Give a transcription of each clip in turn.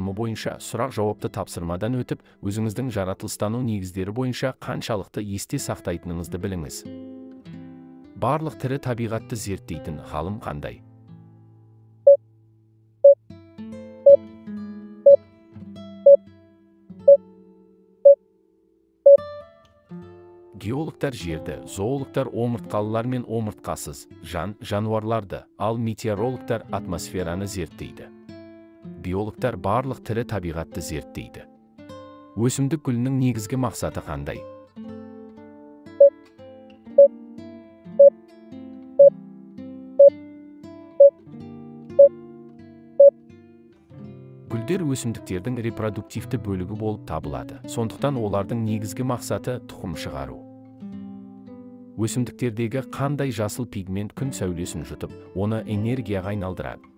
тағылымы бойынша сұрақ-жауапты тапсырмадан өтіп, өзіңіздің жаратылыстану негіздері бойынша қаншалықты есте сақтайтыныңызды біліңіз. Барлық тірі табиғатты зерттейтін ғалым қандай? Геологтар жерді, зоологтар омыртқалылар мен омыртқасыз жануарларды, ал метеорологтар атмосфераны зерттейді. Биологтар барлық тірі табиғатты зерттейді. Өсімдік гүлінің негізгі мақсаты қандай? Гүлдер өсімдіктердің репродуктивті бөлігі болып табылады. Сондықтан олардың негізгі мақсаты тұқым шығару. Өсімдіктердегі қандай жасыл пигмент күн сәулесін жұтып, оны энергияға айналдырады?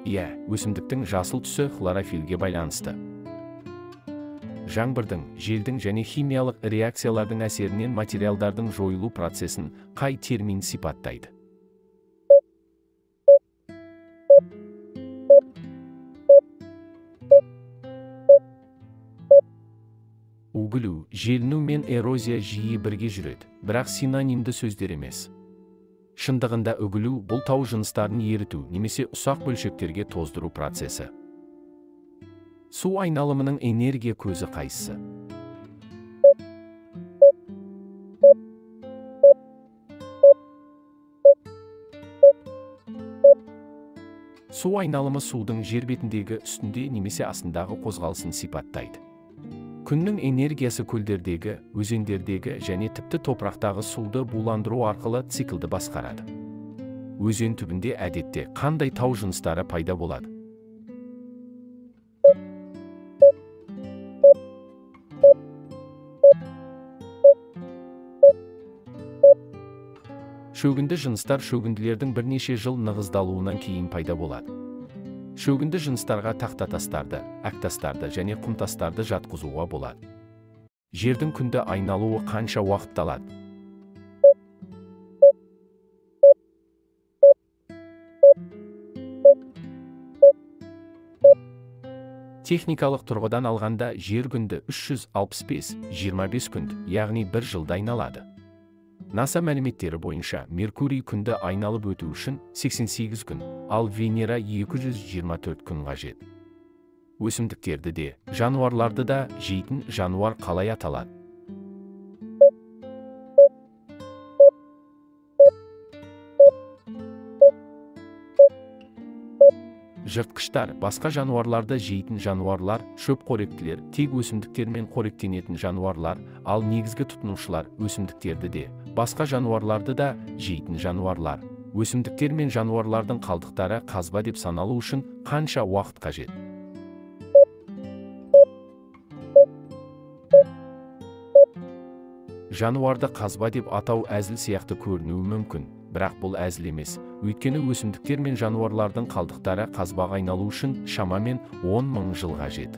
Иә, өсімдіктің жасыл түсі хлорофилге байланысты. Жаңбырдың, желдің және химиялық реакциялардың әсерінен материалдардың жойылу процесін қай термин сипаттайды? Үгілу, желіну мен эрозия жиі бірге жүреді, бірақ синонимді сөздер емес. Шындығында үгілу бұл тау жыныстарын еріту немесе ұсақ бөлшектерге тоздыру процесі. Су айналымының энергия көзі қайсысы? Су айналымы судың жер бетіндегі үстінде немесе астындағы қозғалысын сипаттайды. Күннің энергиясы көлдердегі, өзендердегі және тіпті топырақтағы суды буландыру арқылы циклді басқарады. Өзен түбінде әдетте қандай тау жыныстары пайда болады? Шөгінді жыныстар шөгінділердің бірнеше жыл нығыздалуынан кейін пайда болады. Шөгінді жыныстарға тақтатастарды, әктастарды және құмтастарды жатқызуға болады. Жердің күнді айналуы қанша уақыт алады? Техникалық тұрғыдан алғанда жер күнді 365-25 күн, яғни 1 жылда айналады. NASA мәліметтері бойынша Меркурий күнді айналып өту үшін 88 күн, ал Венера 224 күн қажет. Өсімдіктерді де, жануарларды да жейтін жануар қалай аталады? Жыртқыштар, басқа жануарларды жейтін жануарлар, шөпқоректілер, тек өсімдіктермен қоректенетін жануарлар, ал негізгі тұтынушылар өсімдіктерді де, басқа жануарларды да жейтін жануарлар. Өсімдіктер мен жануарлардың қалдықтары қазба деп саналу үшін қанша уақыт қажет? Жануарды қазба деп атау әзіл сияқты көрінуі мүмкін, бірақ бұл әзіл емес. Өйткені өсімдіктер мен жануарлардың қалдықтары қазбаға айналу үшін шамамен 10 000 жыл қажет.